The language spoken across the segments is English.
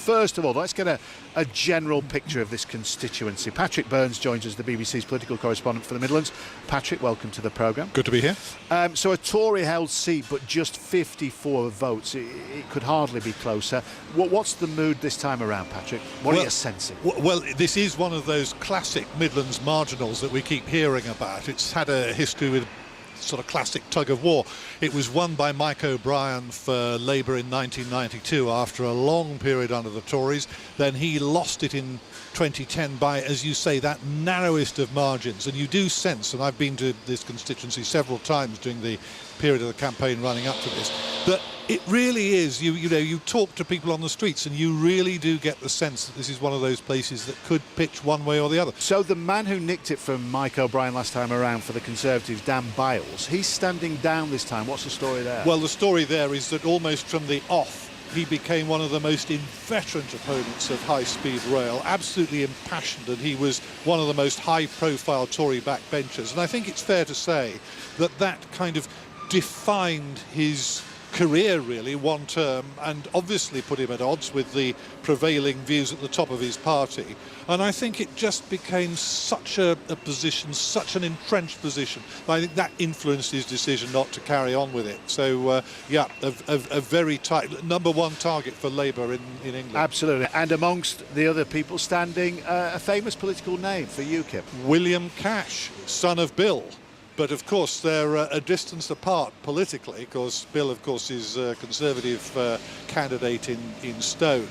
first of all, let's get a general picture of this constituency. Patrick Burns joins us, the BBC's political correspondent for the Midlands. Patrick, welcome to the programme. Good to be here. So a Tory-held seat, but just 54 votes. It could hardly be closer. What's the mood this time around, Patrick? What are you sensing? Well, this is one of those classic Midlands marginals that we keep hearing about. It's had a history with sort of classic tug of war. It was won by Mike O'Brien for Labour in 1992 after a long period under the Tories. Then he lost it in 2010 by, as you say, that narrowest of margins. And you do sense, and I've been to this constituency several times during the period of the campaign running up to this, that it really is, you know, you talk to people on the streets and you really do get the sense that this is one of those places that could pitch one way or the other. So the man who nicked it from Mike O'Brien last time around for the Conservatives, Dan Biles, he's standing down this time. What's the story there? Well, the story there is that almost from the off, he became one of the most inveterate opponents of high-speed rail, absolutely impassioned, and he was one of the most high-profile Tory backbenchers. And I think it's fair to say that that kind of defined his career, really, one term, and obviously put him at odds with the prevailing views at the top of his party. And I think it just became such a position, such an entrenched position. I think that influenced his decision not to carry on with it. So, yeah, a very tight number one target for Labour in England. Absolutely. And amongst the other people standing, a famous political name for UKIP. William Cash, son of Bill. But, of course, they're a distance apart politically, because Bill, of course, is a Conservative candidate in Stone.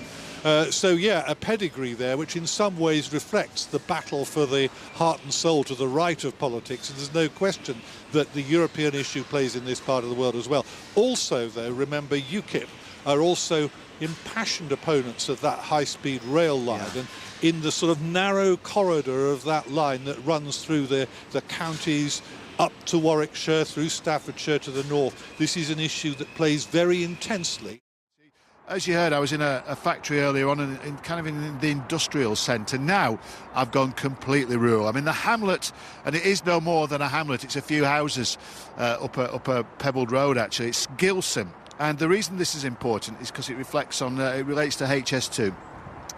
So, yeah, a pedigree there, which in some ways reflects the battle for the heart and soul to the right of politics. And there's no question that the European issue plays in this part of the world as well. Also, though, remember, UKIP are also impassioned opponents of that high-speed rail line. Yeah. And in the sort of narrow corridor of that line that runs through the counties, up to Warwickshire, through Staffordshire to the north. This is an issue that plays very intensely. As you heard, I was in a factory earlier on, in kind of in the industrial centre. Now I've gone completely rural. I'm in the hamlet, and it is no more than a hamlet. It's a few houses up a pebbled road, actually. It's Gilson. And the reason this is important is because it reflects on, it relates to HS2.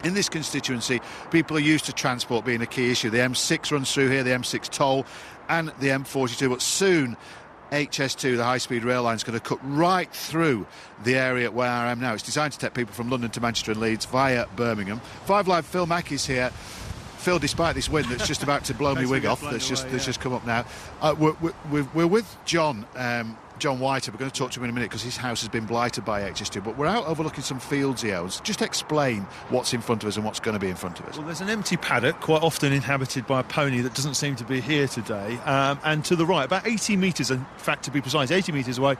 In this constituency, people are used to transport being a key issue. The M6 runs through here, the M6 toll, and the M42, but soon HS2, the high-speed rail line, is going to cut right through the area where I am now. It's designed to take people from London to Manchester and Leeds via Birmingham. 5 Live Phil Mackey's here. Phil, despite this wind that's just about to blow me wig off, that's just come up now, we're with John White. We're going to talk to him in a minute because his house has been blighted by HS2, but we're out overlooking some fields he owns. Just explain what's in front of us and what's going to be in front of us. Well, there's an empty paddock, quite often inhabited by a pony that doesn't seem to be here today, and to the right, about 80 metres, in fact to be precise, 80 metres away,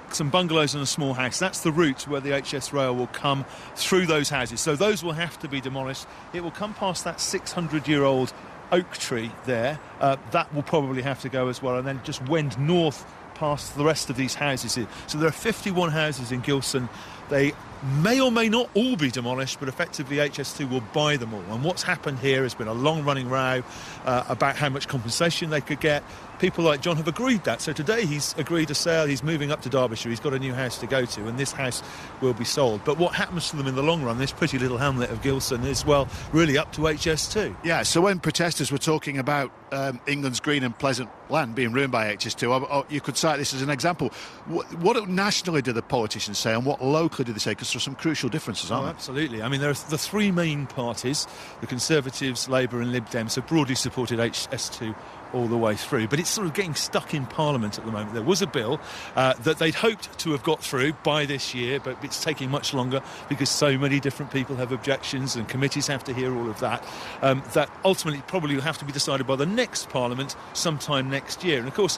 some bungalows and a small house. That's the route where the HS rail will come through those houses, so those will have to be demolished. It will come past that 600-year-old oak tree there. That will probably have to go as well, and then just wend north past the rest of these houses here. So there are 51 houses in Gilson. They may or may not all be demolished, but effectively HS2 will buy them all. And what's happened here has been a long-running row about how much compensation they could get. People like John have agreed that. So today he's agreed a sale. He's moving up to Derbyshire. He's got a new house to go to, and this house will be sold. But what happens to them in the long run, this pretty little hamlet of Gilson, is, well, really up to HS2. Yeah, so when protesters were talking about England's green and pleasant land being ruined by HS2, you could cite this as an example. What nationally do the politicians say, and what locally do they say? Because there are some crucial differences, aren't there? Absolutely. I mean, there are the three main parties, the Conservatives, Labour and Lib Dems, have broadly supported HS2 all the way through, but it's sort of getting stuck in Parliament at the moment. There was a bill that they'd hoped to have got through by this year, but it's taking much longer because so many different people have objections and committees have to hear all of that. That ultimately probably will have to be decided by the next Parliament sometime next year. And of course,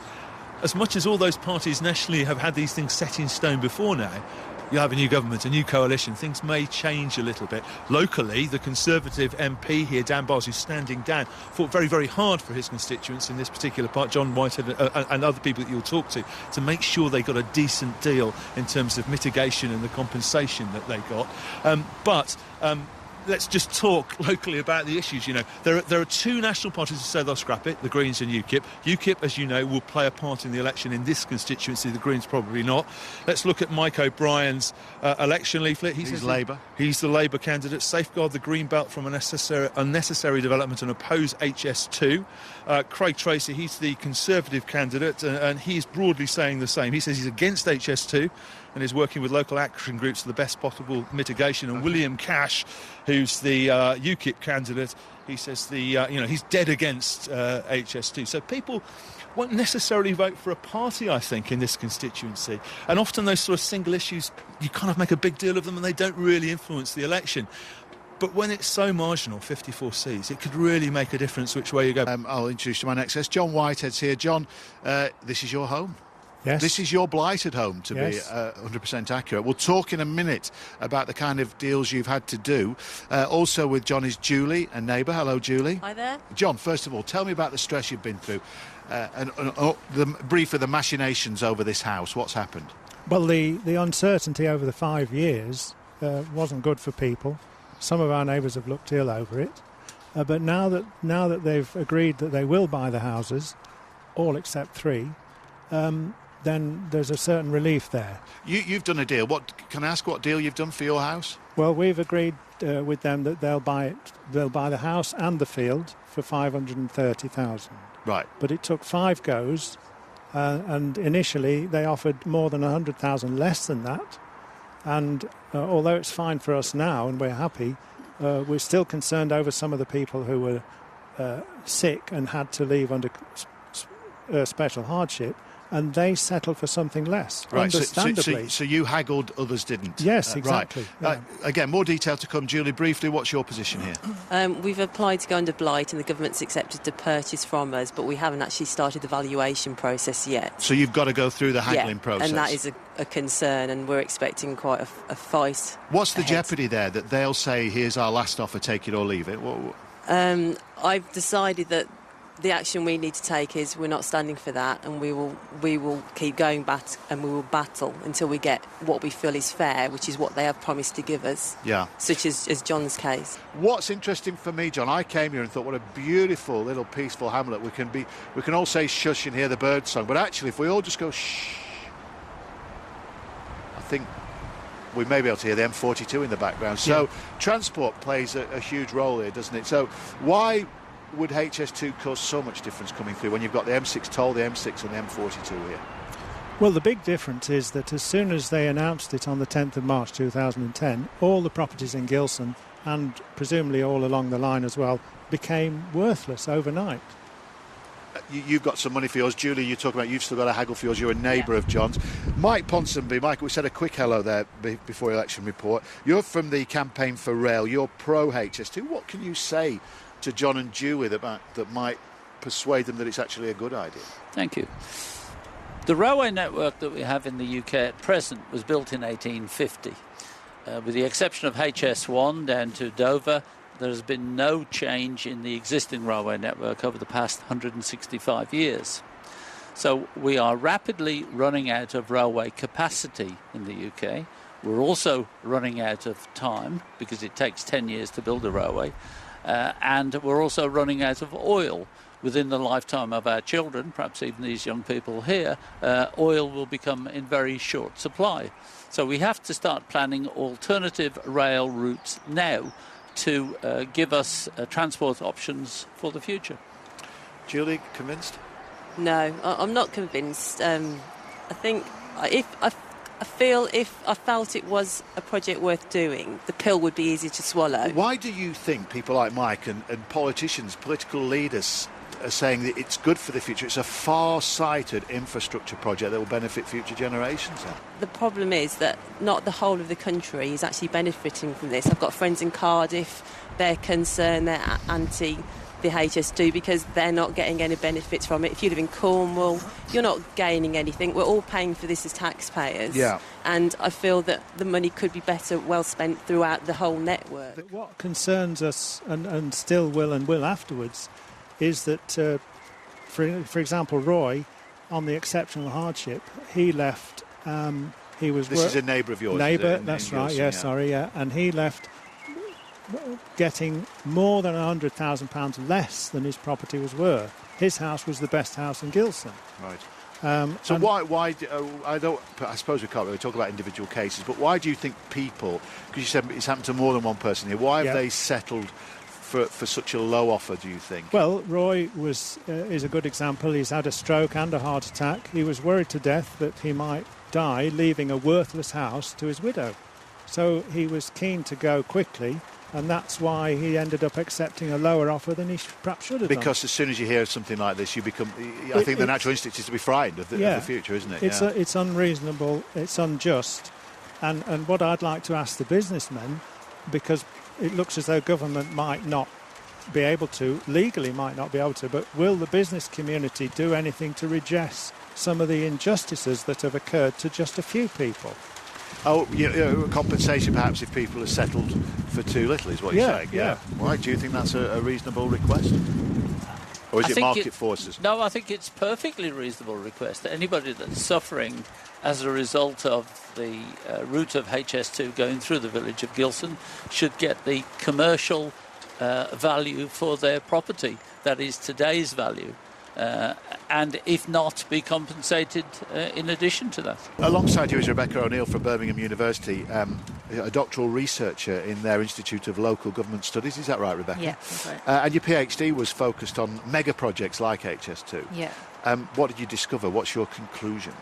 as much as all those parties nationally have had these things set in stone before now, you have a new government, a new coalition, things may change a little bit. Locally, the Conservative MP here, Dan Biles, who's standing down, fought very, very hard for his constituents in this particular part, John Whitehead and other people that you'll talk to make sure they got a decent deal in terms of mitigation and the compensation that they got. But let's just talk locally about the issues. There are two national parties who say they'll scrap it, the Greens and UKIP. UKIP, as you know, will play a part in the election in this constituency, the Greens probably not. Let's look at Mike O'Brien's election leaflet. He's Labour. He's the Labour candidate. Safeguard the green belt from unnecessary development and oppose HS2. Craig Tracy, he's the Conservative candidate, and he's broadly saying the same. He says he's against HS2 and is working with local action groups for the best possible mitigation. And William Cash, who's the UKIP candidate, he says he's dead against HS2. So people won't necessarily vote for a party, I think, in this constituency. And often those sort of single issues, you kind of make a big deal of them and they don't really influence the election. But when it's so marginal, 54 seats, it could really make a difference which way you go. I'll introduce you to my next guest. John Whitehead's here. John, this is your home. Yes. This is your blighted home, to be 100% accurate. We'll talk in a minute about the kind of deals you've had to do. Also with John is Julie, a neighbour. Hello, Julie. Hi there. John, first of all, tell me about the stress you've been through and briefly the machinations over this house. What's happened? Well, the uncertainty over the 5 years wasn't good for people. Some of our neighbours have looked ill over it. But now that they've agreed that they will buy the houses, all except 3, then there's a certain relief there. You've done a deal. Can I ask what deal you've done for your house? Well, we've agreed with them that they'll buy the house and the field for $530,000. Right. But it took 5 goes, and initially they offered more than $100,000 less than that. And although it's fine for us now and we're happy, we're still concerned over some of the people who were sick and had to leave under special hardship, and they settled for something less, right, understandably. So you haggled, others didn't? Yes, exactly. Right. Again, more detail to come. Julie, briefly, what's your position here? We've applied to go under blight and the government's accepted to purchase from us, but we haven't actually started the valuation process yet. So you've got to go through the haggling process? And that is a concern, and we're expecting quite a fight. What's the ahead. jeopardy there, that they'll say, here's our last offer, take it or leave it? I've decided that the action we need to take is we're not standing for that, and we will keep going back and we will battle until we get what we feel is fair, which is what they have promised to give us. Yeah. Such as John's case. What's interesting for me, John, I came here and thought, what a beautiful little peaceful hamlet. We can all say shush and hear the bird song, but actually if we all just go shh, I think we may be able to hear the M42 in the background. So transport plays a huge role here, doesn't it? So why would HS2 cause so much difference coming through when you've got the M6 toll, the M6 and the M42 here? Well, the big difference is that as soon as they announced it on the 10th of March 2010, all the properties in Gilson, and presumably all along the line as well, became worthless overnight. You've got some money for yours. Julie, you talk about you've still got a haggle for yours. You're a neighbour of John's. Mike Ponsonby. Mike, we said a quick hello there before election report. You're from the Campaign for Rail. You're pro-HS2. What can you say to John and Julie that might persuade them that it's actually a good idea? Thank you. The railway network that we have in the UK at present was built in 1850. With the exception of HS1 down to Dover, there has been no change in the existing railway network over the past 165 years. So we are rapidly running out of railway capacity in the UK. We're also running out of time because it takes 10 years to build a railway. And we're also running out of oil. Within the lifetime of our children, perhaps even these young people here, oil will become in very short supply. So we have to start planning alternative rail routes now to give us transport options for the future. Julie, convinced? No, I'm not convinced. I think if I felt it was a project worth doing, the pill would be easy to swallow. Why do you think people like Mike and politicians, political leaders, are saying that it's good for the future? It's a far-sighted infrastructure project that will benefit future generations. The problem is that not the whole of the country is actually benefiting from this. I've got friends in Cardiff, they're concerned, they're anti the HS2 because they're not getting any benefits from it. If you live in Cornwall, you're not gaining anything. We're all paying for this as taxpayers. Yeah. And I feel that the money could be better well spent throughout the whole network. What concerns us, and still will afterwards, is that, for example, Roy, on the exceptional hardship, he left. He was. This is a neighbour of yours. Neighbour, in that's Gilson, right. Yeah, sorry. Yeah, and he left getting more than £100,000 less than his property was worth. His house was the best house in Gilson. Right. So why I suppose we can't really talk about individual cases, but why do you think people, because you said it's happened to more than one person here, why have they settled for such a low offer, do you think? Well, Roy is a good example. He's had a stroke and a heart attack. He was worried to death that he might die, leaving a worthless house to his widow. So he was keen to go quickly, and that's why he ended up accepting a lower offer than he perhaps should have done. Because as soon as you hear something like this, you become... I think the natural instinct is to be frightened of the future, isn't it? It's unreasonable, it's unjust. And what I'd like to ask the businessmen, because it looks as though government might not be able to, legally might not be able to, but will the business community do anything to redress some of the injustices that have occurred to just a few people? Oh, compensation perhaps if people are settled for too little is what you're saying. Yeah. Why do you think that's a reasonable request? Or is it market forces? No, I think it's perfectly reasonable request. Anybody that's suffering as a result of the route of HS2 going through the village of Gilson should get the commercial value for their property. That is today's value. And if not, be compensated in addition to that. Alongside you is Rebecca O'Neill from Birmingham University, a doctoral researcher in their Institute of Local Government Studies. Is that right, Rebecca? Yeah, that's right. And your PhD was focused on mega projects like HS2. Yeah. What did you discover? What's your conclusion?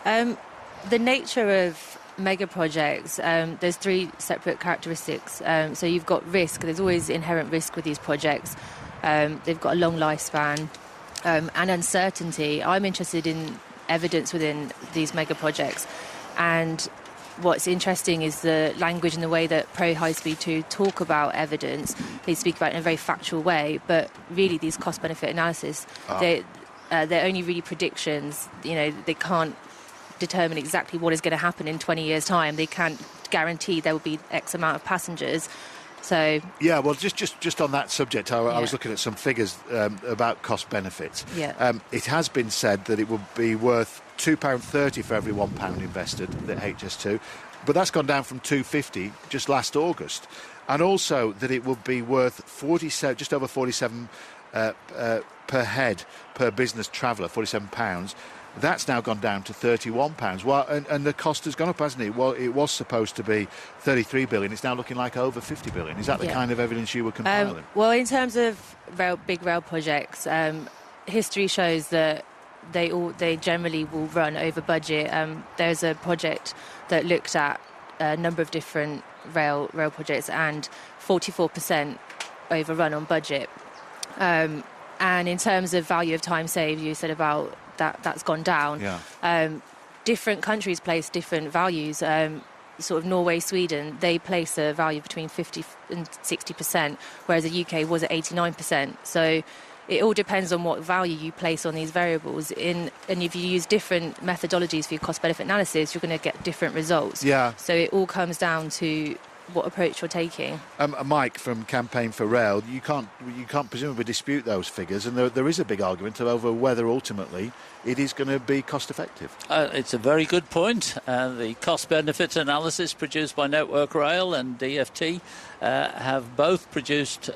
The nature of mega projects, there's three separate characteristics. So you've got risk. There's always inherent risk with these projects. They've got a long lifespan. And uncertainty. I'm interested in evidence within these mega projects, and what's interesting is the language and the way that Pro High Speed 2 talk about evidence. They speak about it in a very factual way, but really these cost-benefit analysis, they're only really predictions. They can't determine exactly what is going to happen in 20 years' time. They can't guarantee there will be X amount of passengers. So yeah, well, just on that subject, I was looking at some figures about cost benefits. Yeah. It has been said that it would be worth £2.30 for every £1 invested at HS2, but that's gone down from £2.50 just last August, and also that it would be worth just over 47 per head per business traveller, £47. That's now gone down to £31. Well, and the cost has gone up, hasn't it? Well, it was supposed to be $33 billion. It's now looking like over $50 billion. Is that the kind of evidence you were compiling? Well, in terms of big rail projects, history shows that they generally will run over budget. There's a project that looked at a number of different rail projects, and 44% overrun on budget. And in terms of value of time saved, you said about that's gone down. Yeah. Different countries place different values. Sort of Norway, Sweden, they place a value between 50 and 60%, whereas the UK was at 89%. So it all depends on what value you place on these variables. And if you use different methodologies for your cost-benefit analysis, you're going to get different results. Yeah. So it all comes down to what approach you're taking. Mike from Campaign for Rail, you can't presumably dispute those figures, and there is a big argument over whether ultimately it is going to be cost effective. It's a very good point. The cost benefit analysis produced by Network Rail and DFT have both produced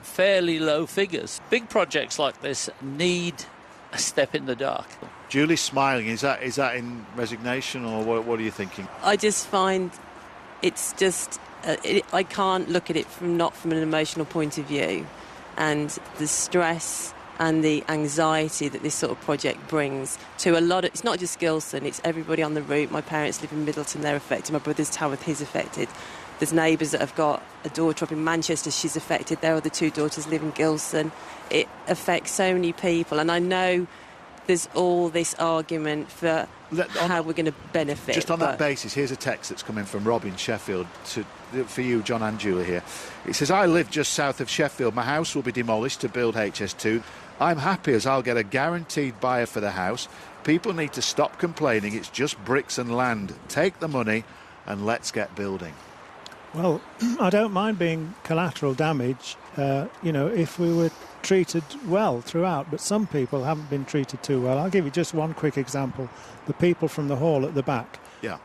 fairly low figures. Big projects like this need a step in the dark. Julie's smiling. Is that in resignation, or what are you thinking? I just find it's just I can't look at it not from an emotional point of view, and the stress and the anxiety that this sort of project brings to a lot of... It's not just Gilson, it's everybody on the route. My parents live in Middleton, they're affected. My brother's Tamworth, he's affected. There's neighbours that have got a daughter up in Manchester, she's affected. Their other two daughters live in Gilson. It affects so many people, and I know there's all this argument for how we're going to benefit. Just on that basis, here's a text that's coming from Rob in Sheffield for you, John and Julie here. It says, I live just south of Sheffield. My house will be demolished to build HS2. I'm happy as I'll get a guaranteed buyer for the house. People need to stop complaining. It's just bricks and land. Take the money and let's get building. Well, I don't mind being collateral damage, if we were treated well throughout, but some people haven't been treated too well. I'll give you just one quick example. The people from the hall at the back. Yeah.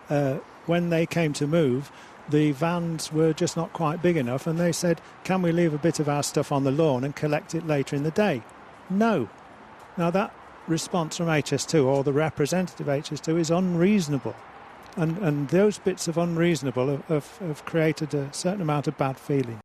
When they came to move, the vans were just not quite big enough, and they said, can we leave a bit of our stuff on the lawn and collect it later in the day? No. Now that response from HS2, or the representative HS2, is unreasonable. And those bits of unreasonable have created a certain amount of bad feeling.